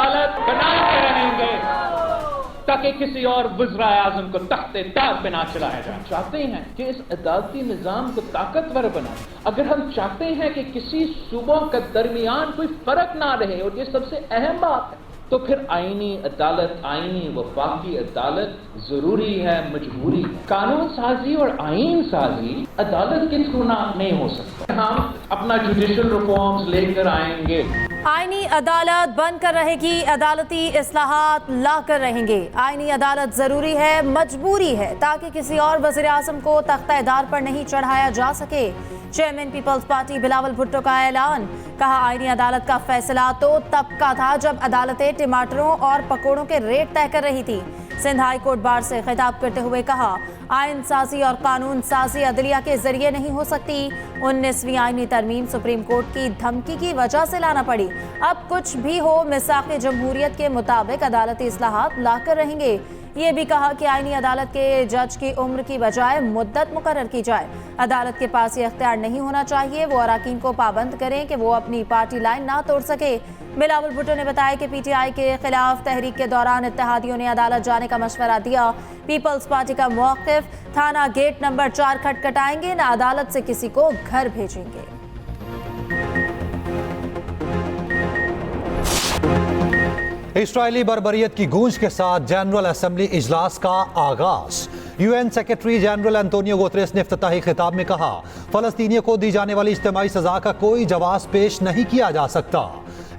अदालत बनाते रहेंगे ताकि किसी और वज़ीर-ए-आज़म को तख्ते ताज पे ना चलाया जाए। चाहते हैं कि इस अदालती निज़ाम को ताकतवर बनाए। अगर हम चाहते हैं कि किसी सूबों के दरमियान कोई फर्क ना रहे, और ये सबसे अहम बात है, तो फिर आईनी अदालत, आईनी वफाकी अदालत जरूरी है, मजबूरी है। कानून साजी और आईन साजी अदालत के थ्रू नहीं हो सकता। हम अपना जुडिशल रिफॉर्म्स लेकर आएंगे। आईनी अदालत बनकर रहेगी, अदालती इस्लाहात ला कर रहेंगे। आईनी अदालत जरूरी है, मजबूरी है, ताकि किसी और वज़ीर आज़म को तख्ता-ए-दार पर नहीं चढ़ाया जा सके। चेयरमैन पीपल्स पार्टी बिलावल भुट्टो का ऐलान। कहा, आईनी अदालत का फैसला तो तब का था जब अदालतें टमाटरों और पकौड़ों के रेट तय कर रही थी। सिंध हाई कोर्ट बार से खिताब करते हुए कहा, आइन साजी और कानून साजी अदलिया के जरिए नहीं हो सकती। 19वीं आईनी तरमीम सुप्रीम कोर्ट की धमकी की वजह से लाना पड़ी। अब कुछ भी हो, मिसाक़े जमहूरियत के मुताबिक अदालती इस्लाहात लाकर रहेंगे। ये भी कहा कि आईनी अदालत के जज की उम्र की बजाय मुद्दत मुकर्रर की जाए। अदालत के पास ये अख्तियार नहीं होना चाहिए वो अराकीन को पाबंद करें कि वो अपनी पार्टी लाइन ना तोड़ सके। बिलावल भुट्टो ने बताया कि पीटीआई के खिलाफ तहरीक के दौरान इत्तेहादियों ने अदालत जाने का मशवरा दिया। पीपल्स पार्टी का मौक़िफ़, थाना गेट नंबर 4 खटखटाएंगे, न अदालत से किसी को घर भेजेंगे। इस्राएली बर्बरियत की गूंज के साथ जनरल असेंबली इजलास का आगाज। UN secretary general Antonio Guterres ने इफ्तिताही खिताब में कहा, फलस्तीनियों को दी जाने वाली इज्तिमाई सजा का कोई जवाब पेश नहीं किया जा सकता।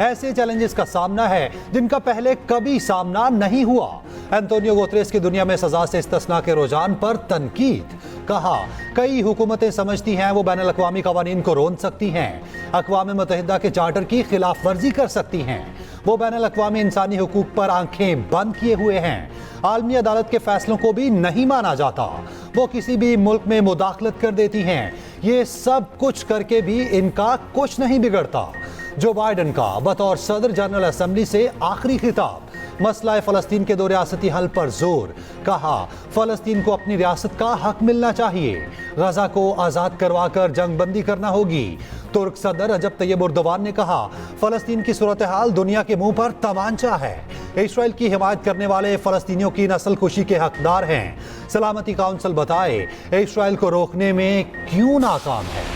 ऐसे चैलेंजेस का सामना है जिनका पहले कभी सामना नहीं हुआ। एंटोनियो गुतेरेस की दुनिया में सजा से इस्तिस्ना के रुझान पर तनकीद। कहा, कई हुकूमतें समझती हैं वो बैनुल अक़वामी क़वानीन को रोन सकती हैं, अक़वाम मुत्तहिदा के चार्टर की खिलाफ वर्जी कर सकती हैं। वो बैनुल अक़वामी इंसानी हुकूक पर आंखें बंद किए हुए हैं। आलमी अदालत के फैसलों को भी नहीं माना जाता। वो किसी भी मुल्क में मुदाखलत कर देती हैं। ये सब कुछ करके भी इनका कुछ नहीं बिगड़ता। जो बाइडन का बतौर सदर जनरल असेंबली से आखिरी खिताब, मसला फ़लस्तीन के दो रियासती हल पर जोर। कहा, फ़लस्तीन को अपनी रियासत का हक मिलना चाहिए। गजा को आज़ाद करवा कर जंग बंदी करना होगी। तुर्क सदर रजब तैयब एर्दोगान ने कहा, फ़लस्तीन की सूरत हाल दुनिया के मुंह पर तमांचा है। इसराइल की हिमायत करने वाले फ़लस्तीनियों की नस्ल खुशी के हकदार हैं। सलामती काउंसिल बताए इसराइल को रोकने में क्यों नाकाम है।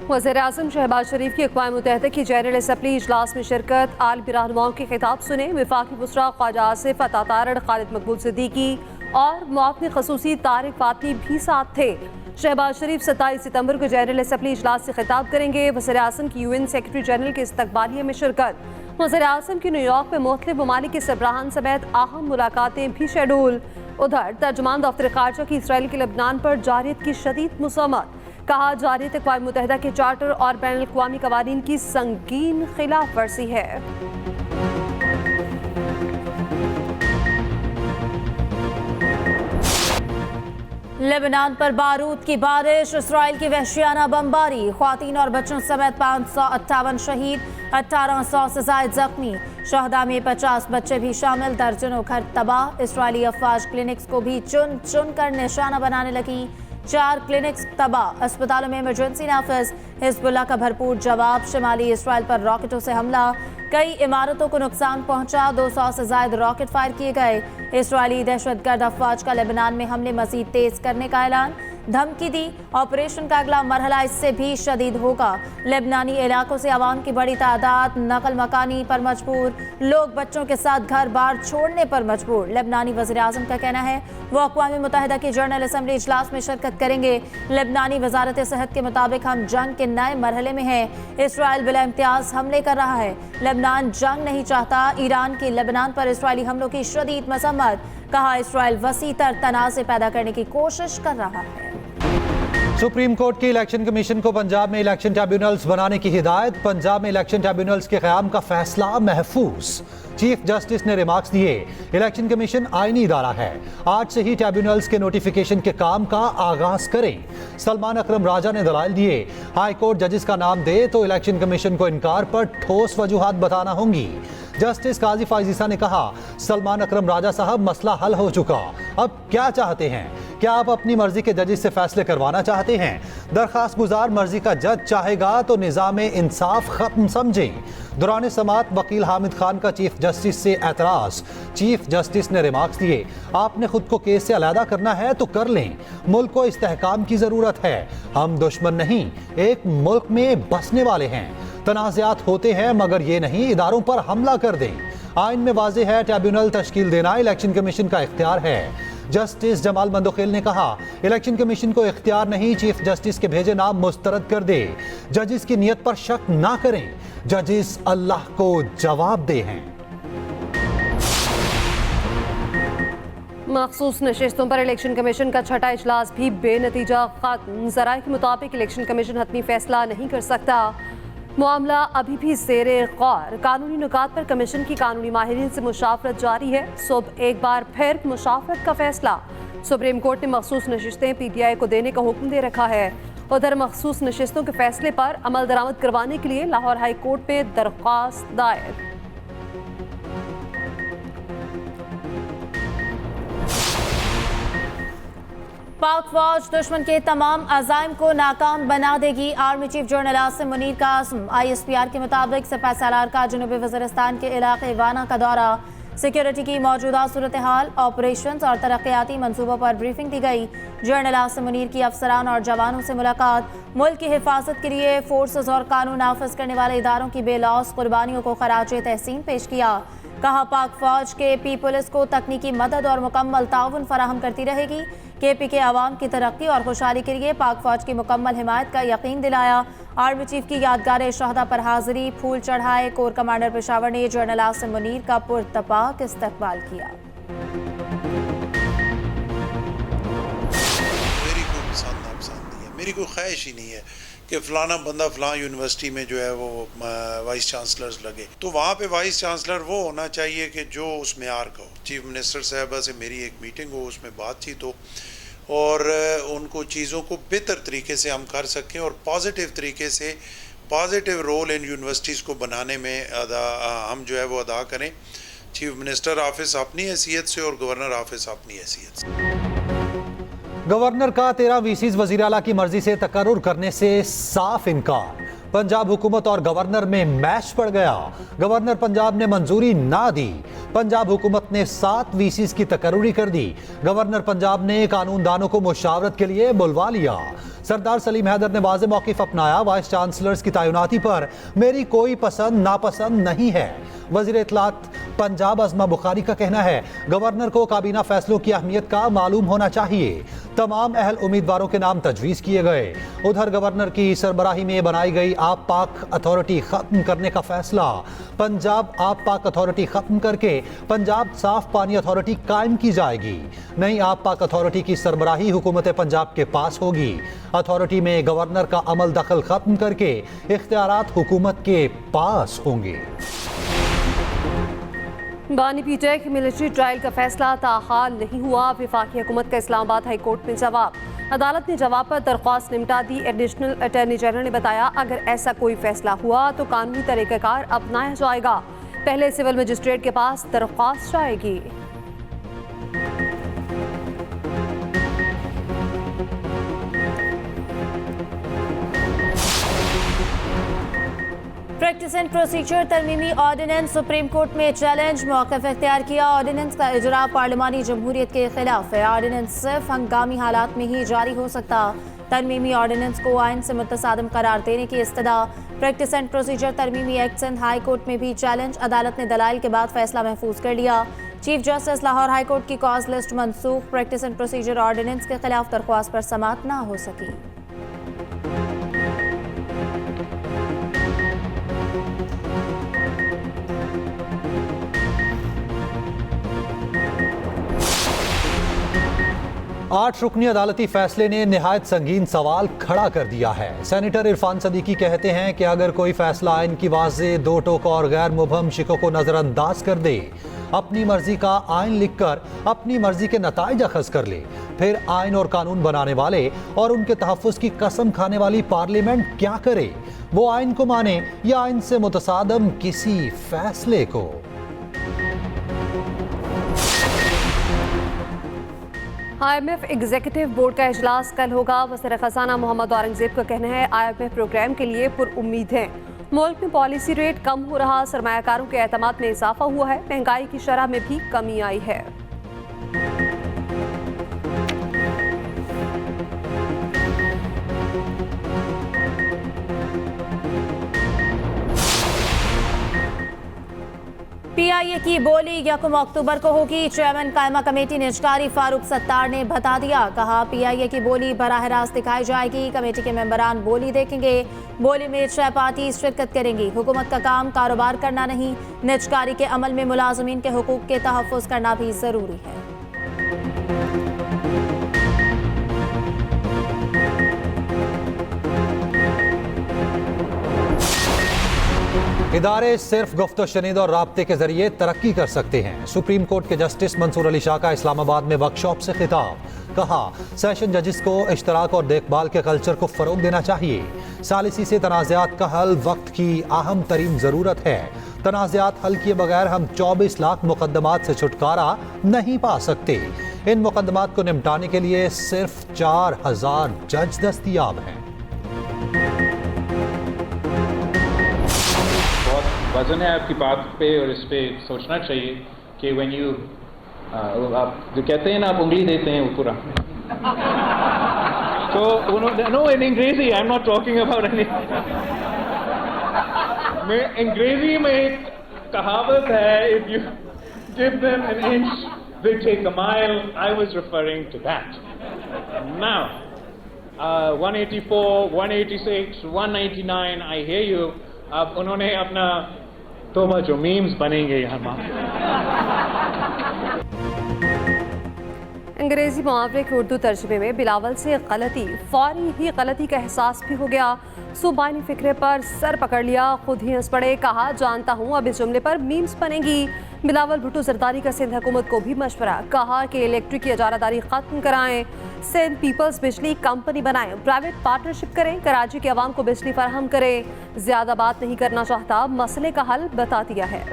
वज़ीर-ए-आज़म शहबाज शरीफ की अक़वाम मुत्तहिदा की जनरल असेंबली इजलास में शिरकत। आलमी रहनुमाओं के खिताब सुने। वफाकी वज़रा ख्वाजा आसिफ अता तारड़, खालिद मकबूल सिद्दीकी और मुआवनी ख़ुसूसी तारिक फातमी भी साथ थे। शहबाज शरीफ 27 सितंबर को जनरल असेंबली इजलास से खिताब करेंगे। वज़ीर-ए-आज़म की यूएन सेक्रेटरी जनरल के इस्तकबालिये में शिरकत। वज़ीर-ए-आज़म की न्यूयॉर्क में मुख्तलिफ ममालिक के सरबराहान समेत अहम मुलाकातें भी शेड्यूल। उधर तर्जुमान दफ्तर ख़ारजा की इसराइल के लबनान पर जारियत की शदीद मुज़म्मत। कहा, जारियत अक़वाम मुत्तहिदा के चार्टर और बैनुल अक़वामी क़वानीन की संगीन खिलाफ वर्जी है। लेबनान पर बारूद की बारिश, इसराइल की वहशियाना बमबारी, ख्वातीन और बच्चों समेत 558 शहीद, 1800 से ज़ायद जख्मी। शहदा में 50 बच्चे भी शामिल, दर्जनों घर तबाह। इसराइली अफवाज क्लिनिक्स को भी चुन चुन कर निशाना बनाने लगी। 4 क्लिनिक्स तबाह, अस्पतालों में इमरजेंसी नाफिज। हिजबुल्लाह का भरपूर जवाब, शिमाली इसराइल पर रॉकेटों से हमला, कई इमारतों को नुकसान पहुंचा, 200 से ज़ायद रॉकेट फायर किए गए। इसराइली दहशतगर्द अफवाज का लेबनान में हमले मजीद तेज करने का ऐलान, धमकी दी। ऑपरेशन का अगला मरहला इससे भी शदीद होगा। लेबनानी इलाकों से आवाम की बड़ी तादाद नकल मकानी पर मजबूर, लोग बच्चों के साथ घर बार छोड़ने पर मजबूर। लेबनानी वज़ीर-ए-आज़म का कहना है वो अक़वाम मुत्तहिदा की जनरल असेंबली इजलास में शिरकत करेंगे। लेबनानी वजारत सेहत के मुताबिक हम जंग के नए मरहले में हैं। इसराइल बिला इम्तियाज़ हमले कर रहा है। लेबनान जंग नहीं चाहता। ईरान की लेबनान पर इसराइली हमलों की शदीद मज़म्मत। कहा, इसराइल वसी तर तनाज़े पैदा करने की कोशिश कर रहा है। सुप्रीम कोर्ट की इलेक्शन कमीशन को पंजाब में इलेक्शन ट्रिब्यूनल्स बनाने की हिदायत। पंजाब में इलेक्शन ट्रिब्यूनल्स के क़याम का फैसला महफूज। चीफ जस्टिस ने रिमार्क्स दिए, इलेक्शन कमीशन आईनी इदारा है, आज से ही ट्रिब्यूनल्स के नोटिफिकेशन के काम का आगाज करें। सलमान अकरम राजा ने दलाइल दिए, हाई कोर्ट जजेस का नाम दे तो इलेक्शन कमीशन को इनकार पर ठोस वजूहात बताना होंगी। जस्टिस काजी फाइज़ ईसा ने कहा, सलमान अकरम राजा साहब, मसला हल हो चुका, अब क्या चाहते हैं क्या आप अपनी मर्जी के जजेस से फैसले करवाना चाहते हैं? दरखास्त गुजार मर्जी का जज चाहेगा तो निज़ाम इंसाफ खत्म समझें। दौरान समाअत वकील हामिद खान का चीफ जस्टिस से एतराज। चीफ जस्टिस ने रिमार्क्स दिए, आपने खुद को केस से अलहदा करना है तो कर लें, मुल्क को इस्तेहकाम की जरूरत है, हम दुश्मन नहीं, एक मुल्क में बसने वाले हैं। तनाज़ात होते हैं मगर ये नहीं इदारों पर हमला कर दें। आइन में वाज़ेह है ट्रिब्यूनल तश्कील देना इलेक्शन कमीशन का इख्तियार है। जस्टिस जमाल मंदोखेल ने कहा, इलेक्शन कमीशन को इख्तियार नहीं, चीफ जस्टिस के भेजे नाम मुस्तरद कर दे। जजिस की नीयत पर शक ना करें, जजिस अल्लाह को जवाब दे हैं। मखसूस नशिस्तों पर इलेक्शन कमीशन का छठा इजलास भी बेनतीजा खत्म। ज़राए के मुताबिक इलेक्शन कमीशन हतमी फैसला नहीं कर सकता। मामला अभी भी ज़ेरे गौर। कानूनी नुकात पर कमीशन की कानूनी माहिरीन से मुशावरत जारी है। सुबह एक बार फिर मुशावरत का फैसला। सुप्रीम कोर्ट ने मखसूस नशिस्तें PTI को देने का हुक्म दे रखा है। उधर मखसूस नशिस्तों के फैसले पर अमल दरामद करवाने के लिए लाहौर हाई कोर्ट में दरख्वास्त दायर। पाक फौज दुश्मन के तमाम अज़ाइम को नाकाम बना देगी। Army chief general Asim Munir का आज़म। ISPR के मुताबिक सिपह सालार का जनूबी वज़ीरिस्तान के इलाके वाना का दौरा। सिक्योरिटी की मौजूदा सूरत हाल, ऑपरेशन और तरक्याती मनसूबों पर ब्रीफिंग दी गई। जनरल आसिम मुनीर की अफसरान और जवानों से मुलाकात। मुल्क की हिफाजत के लिए फोर्सेस और कानून नाफिज करने वाले इदारों की बेलौस कुर्बानियों को खराज तहसीन पेश किया। कहा, पाक फौज KP पुलिस को तकनीकी मदद और मुकम्मल ताउन फराहम करती रहेगी। KP के आवाम की तरक्की और खुशहाली के लिए पाक फौज की मुकम्मल हिमायत का यकीन दिलाया। आर्मी चीफ की यादगार शहदा पर हाजिरी, फूल चढ़ाए। कोर कमांडर पेशावर ने जनरल आसिम मुनीर का पुरतपाक इस्तकबाल किया। मेरी कोई पसंद नापसंद नहीं है, मेरी कोई ख्वाहिश ही नहीं है कि फ़लाना बंदा फ़लाँ यूनिवर्सिटी में जो है वो वाइस चांसलर्स लगे। तो वहाँ पे वाइस चांसलर वो होना चाहिए कि जो उस मेयार का हो। चीफ मिनिस्टर साहबा से मेरी एक मीटिंग हो, उसमें बातचीत हो और उनको चीज़ों को बेहतर तरीके से हम कर सकें और पॉजिटिव तरीके से पॉजिटिव रोल इन यूनिवर्सिटीज़ को बनाने में हम जो है वो अदा करें। चीफ मिनिस्टर ऑफिस अपनी हैसियत से और गवर्नर ऑफिस अपनी हैसियत से। गवर्नर का 13 VCs वज़ीर आला की मर्जी से तकर्रुर करने से साफ इनकार। पंजाब हुकूमत और गवर्नर में मैच पड़ गया। गवर्नर पंजाब ने मंजूरी ना दी। पंजाब हुकूमत ने 7 VCs की तकर्रुरी कर दी। गवर्नर पंजाब ने कानूनदानों को मुशावरत के लिए बुलवा लिया। सरदार सलीम हैदर ने वाज़े मौक़िफ़ अपनाया, वाइस चांसलर्स की तैनाती पर मेरी कोई पसंद नापसंद नहीं है। वज़ीर इत्तलात पंजाब अज़मा बुखारी का कहना है, गवर्नर को काबीना फैसलों की अहमियत का मालूम होना चाहिए। तमाम अहल उम्मीदवारों के नाम तजवीज़ किए गए। उधर गवर्नर की सरबराही में बनाई गई आप पाक अथॉरिटी ख़त्म करने का फैसला। पंजाब आप पाक अथॉरिटी ख़त्म करके पंजाब साफ पानी अथॉरिटी कायम की जाएगी। नई आप पाक अथॉरिटी की सरबराही हुकूमत पंजाब के पास होगी। अथॉरिटी में गवर्नर का अमल दखल ख़त्म करके इख्तियारात हुकूमत के पास होंगे। बानी पीटेक मिलिट्री ट्रायल का फैसला ताहाल नहीं हुआ। वफाकी हुकूमत का इस्लामाबाद हाई कोर्ट में जवाब। अदालत ने जवाब पर दरख्वास्त निपटा दी। एडिशनल अटॉर्नी जनरल ने बताया, अगर ऐसा कोई फैसला हुआ तो कानूनी तरीक़ाकार अपनाया जाएगा। पहले सिविल मजिस्ट्रेट के पास दरख्वास्त जाएगी। प्रैक्टिस एंड प्रोसीजर तरमीमी ऑर्डिनेंस सुप्रीम कोर्ट में चैलेंज। मौक़िफ़ इख्तियार किया, ऑर्डिनेंस का इजरा पार्लिमानी जमहूरियत के खिलाफ है। ऑर्डिनेंस सिर्फ हंगामी हालात में ही जारी हो सकता। तरमीमी ऑर्डिनेंस को आइन से मुतसादम करार देने की इस्तदा। प्रैक्टिस एंड प्रोसीजर तरमीमी एक्ट सिंध हाई कोर्ट में भी चैलेंज। अदालत ने दलाइल के बाद फैसला महफूज कर लिया। Chief justice Lahore high court की cause list Mansukh. Practice and procedure ordinance के खिलाफ दरख्वास्त पर समाअत ना हो सकी। आठ रुकनी अदालती फैसले ने निहायत संगीन सवाल खड़ा कर दिया है। सेनेटर इरफान सदीकी कहते हैं कि अगर कोई फैसला आइन की वाज़े दो टोक और गैर मुबहम शिकों को नज़रअंदाज कर दे, अपनी मर्जी का आइन लिखकर अपनी मर्जी के नताइज अखज़ कर ले, फिर आइन और कानून बनाने वाले और उनके तहफ़्फ़ुज़ की कसम खाने वाली पार्लियामेंट क्या करे? वो आइन को माने या आइन से मुतसादम किसी फैसले को? IMF एग्जीक्यूटिव बोर्ड का इजलास कल होगा। वज़ीर ख़ज़ाना मोहम्मद औरंगज़ेब का कहना है IMF प्रोग्राम के लिए पुरुम्मीद है। मुल्क में पॉलिसी रेट कम हो रहा, सरमायाकारों के एतमाद में इजाफा हुआ है, महंगाई की शरह में भी कमी आई है। PIA की बोली 1 अक्टूबर को होगी। चेयरमैन कायमा कमेटी निजकारी फारूक सत्तार ने बता दिया। कहा PIA की बोली बराह रास्त दिखाई जाएगी। कमेटी के मेंबरान बोली देखेंगे। बोली में 6 पार्टी शिरकत करेंगी। हुकूमत का काम कारोबार करना नहीं, निजकारी के अमल में मुलाजमीन के हुकूक के तहफ़्फ़ुज़ करना भी ज़रूरी है। इदारे सिर्फ गुफ्तो शनीद और राब्ते के जरिए तरक्की कर सकते हैं। सुप्रीम कोर्ट के जस्टिस मंसूर अली शाह का इस्लामाबाद में वर्कशॉप से खिताब। कहा, सेशन जजेस को इश्तराक और देखभाल के कल्चर को फरोग देना चाहिए। सालिसी से तनाज़ात का हल वक्त की अहम तरीन ज़रूरत है। तनाज़ात हल किए बगैर हम 24 लाख मुकदमात से छुटकारा नहीं पा सकते। इन मुकदमात को निपटाने के लिए सिर्फ 4000 जज दस्तयाब हैं। वजन है आपकी बात पे और इस पे सोचना चाहिए कि व्हेन यू आप जो कहते हैं ना, आप उंगली देते हैं ऊपर तो नो इन अंग्रेजी I am not talking about any. मैं अंग्रेजी में एक कहावत है, if you give them an inch they take a mile. I was referring to that. Now 184 186 199 I hear you. अब उन्होंने अपना तोबा जो मीम्स बनेंगे यहाँ। अंग्रेजी मुहावरे के उर्दू तर्जुमे में बिलावल से गलती, फौरी ही गलती का एहसास भी हो गया। सुबानी फिक्रे पर सर पकड़ लिया, खुद ही हंस पड़े। कहा, जानता हूँ अब इस जुमले पर मीम्स बनेंगी। बिलावल भुट्टो जरदारी का सिंध हुकूमत को भी मशवरा। कहा कि इलेक्ट्रिक की इजारादारी खत्म कराएं, सिंध पीपल्स बिजली कंपनी बनाएं, प्राइवेट पार्टनरशिप करें, कराची के अवाम को बिजली फराहम करें। ज्यादा बात नहीं करना चाहता, मसले का हल बता दिया है।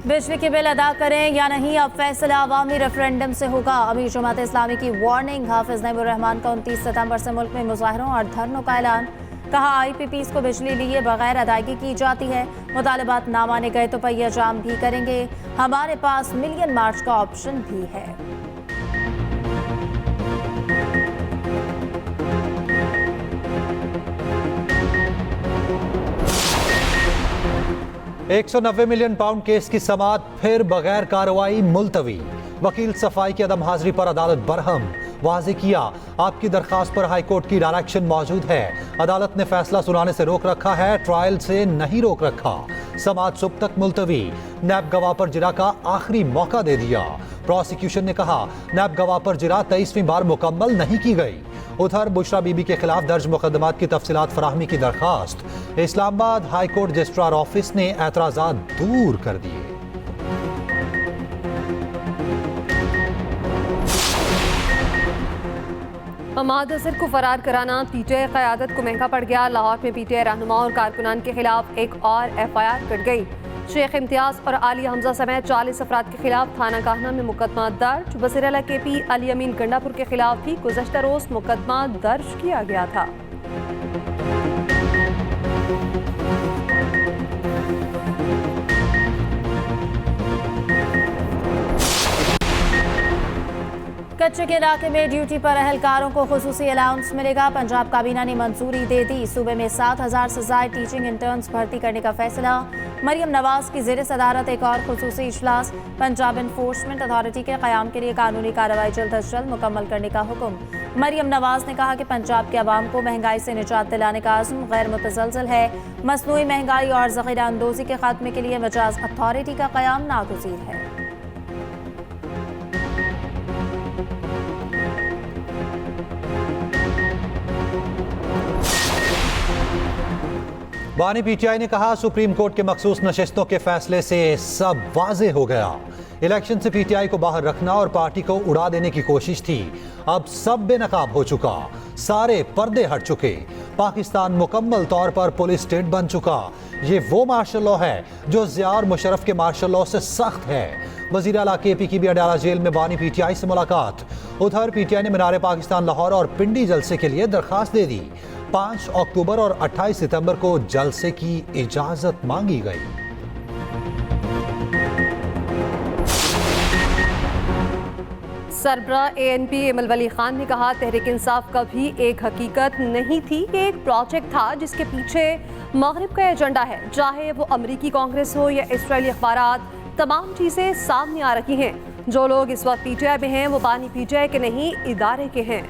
बिजली के बिल अदा करें या नहीं, अब फैसला अवामी रेफरेंडम से होगा। अमीर जमात इस्लामी की वार्निंग। हाफिज नईमुर रहमान का 29 सितंबर से मुल्क में मुजाहरों और धरनों का ऐलान। कहा, IPPs को बिजली लिए बगैर अदायगी की जाती है। मुतालबात ना माने गए तो पहिया जाम भी करेंगे। हमारे पास मिलियन मार्च का ऑप्शन भी है। 190 मिलियन पाउंड केस की समाअत फिर बगैर कार्रवाई मुलतवी। वकील सफाई की अदम हाजिरी पर अदालत बरहम। वाज़ेह किया, आपकी दरखास्त पर हाईकोर्ट की डायरेक्शन मौजूद है। अदालत ने फैसला सुनाने से रोक रखा है, ट्रायल से नहीं रोक रखा। समाअत सुबह तक मुलतवी। नैब गवाह पर जिरा का आखिरी मौका दे दिया। प्रोसिक्यूशन ने कहा, नैब गवाह पर जिरा 23वीं बार मुकम्मल नहीं की गई। उधर बुशरा बीबी के खिलाफ दर्ज मुकदमात की तफसीलात फराहमी की दरखास्त। इस्लामाबाद हाईकोर्ट रजिस्ट्रार ऑफिस ने एतराज़ात दूर कर दिए। हमाद अजहर को फरार कराना PTI क़यादत को महंगा पड़ गया। लाहौर में PTI रहनुमा और कारकुनान के खिलाफ एक और FIR कट गई। शेख इम्तियाज और आलिया हमजा समेत 40 अफराद के खिलाफ थाना काहना में मुकदमा दर्ज। वज़ीर आला KP अली अमीन गंडापुर के खिलाफ भी गुज़श्ता रोज मुकदमा दर्ज किया गया था। कच्चे के इलाके में ड्यूटी पर अहलकारों को खुसूसी अलाउंस मिलेगा। पंजाब काबीना ने मंजूरी दे दी। सूबे में 7000 से ज़ायद टीचिंग इंटर्न्स भर्ती करने का फैसला। मरियम नवाज की ज़ेर सदारत एक और खुसूसी इजलास। पंजाब इन्फोर्समेंट अथॉरिटी के क़याम के लिए कानूनी कार्रवाई जल्द अज जल्द मुकम्मल करने का हुक्म। मरियम नवाज ने कहा कि पंजाब के अवाम को महंगाई से निजात दिलाने का अज़्म गैर मुतसलसल है। मसनूई महंगाई और ज़ख़ीरा अंदोज़ी के खात्मे के लिए मजाज अथॉरिटी का क़याम नागुज़ीर है। बानी PTI ने कहा, सुप्रीम कोर्ट के मखसूस नशिस्तों के फैसले से सब वाज़ेह हो गया। इलेक्शन से PTI को बाहर रखना और पार्टी को उड़ा देने की कोशिश थी। अब सब बेनकाब हो चुका, सारे पर्दे हट चुके। पाकिस्तान मुकम्मल तौर पर पुलिस स्टेट बन चुका। ये वो मार्शल लॉ है जो ज़िया और मुशर्रफ के मार्शल लॉ से सख्त है। वज़ीर आला KP की भी अडाला जेल में बानी PTI से मुलाकात। उधर PTI ने मीनार पाकिस्तान लाहौर और पिंडी जलसे के लिए दरखास्त दे दी। 5 अक्टूबर और 28 सितंबर को जलसे की इजाजत मांगी गई। सरबरा ANP इमल वली खान ने कहा, तहरीक इंसाफ कभी एक हकीकत नहीं थी, ये एक प्रोजेक्ट था जिसके पीछे मगरिब का एजेंडा है। चाहे वो अमरीकी कांग्रेस हो या इसराइली अखबारात, तमाम चीज़ें सामने आ रही हैं। जो लोग इस वक्त PTI में हैं वो बानी PTI के नहीं, इदारे के हैं।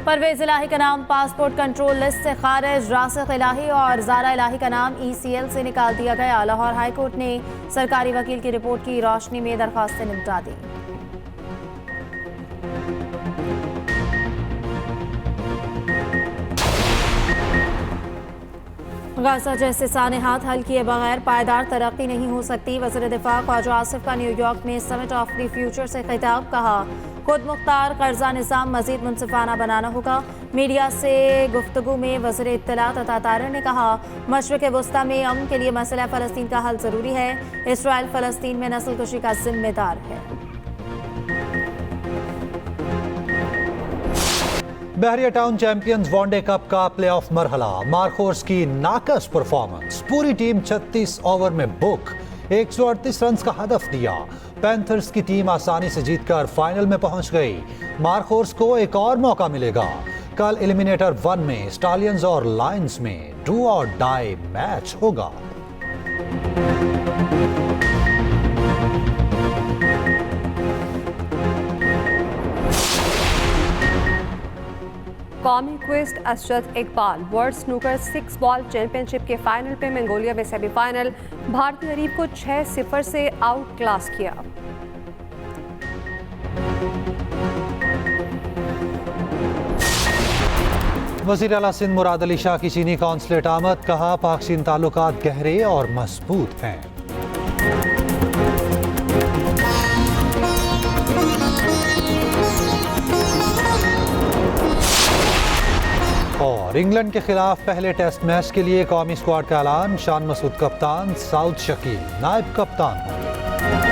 परवेज इलाही का नाम पासपोर्ट कंट्रोल लिस्ट से खारिज। रासिक इलाही और ज़ारा इलाही का नाम ECL से निकाल दिया गया। लाहौर हाई कोर्ट ने सरकारी वकील की रिपोर्ट की रोशनी में दरखास्तें निपटा दी। गाजा जैसे सानेहात हल किए बगैर पायदार तरक्की नहीं हो सकती। वज़ीर दिफा ख्वाजा आसिफ का न्यूयॉर्क में समिट ऑफ द फ्यूचर से खिताब। कहा, खुद मुख्तार कर्जा निज़ाम मज़ीद मुनसिफाना बनाना होगा। मीडिया से गुफ्तगू में वज़ीर इत्तलात अता तारिर ने कहा, मशरिक़ वस्ता में अमन के लिए मसला फ़लस्तीन का हल ज़रूरी है। इसराइल फ़लस्तीन में नस्ल कुशी का जिम्मेदार है। बहरिया टाउन चैंपियंस वनडे कप का प्लेऑफ मरहला। मार्कोर्स की नाकस परफॉर्मेंस। पूरी टीम 36 ओवर में बुक 138 रन का हदफ दिया। पैंथर्स की टीम आसानी से जीतकर फाइनल में पहुंच गई। मार्कोर्स को एक और मौका मिलेगा। कल एलिमिनेटर 1 में स्टालियंस और लायंस में डू और डाई मैच होगा। कौमी cueist Asjad Iqbal world snooker 6 ball championship के फाइनल पे मंगोलिया में सेमीफाइनल। भारतीय हरीफ को 6-0 से आउट क्लास किया। वज़ीर आला सिंध मुराद अली शाह की चीनी कौंसलेट आमद। कहा, पाक चीन ताल्लुकात गहरे और मजबूत हैं। और इंग्लैंड के खिलाफ पहले टेस्ट मैच के लिए कौमी स्क्वाड का ऐलान। शान मसूद कप्तान, साउद शकील नायब कप्तान।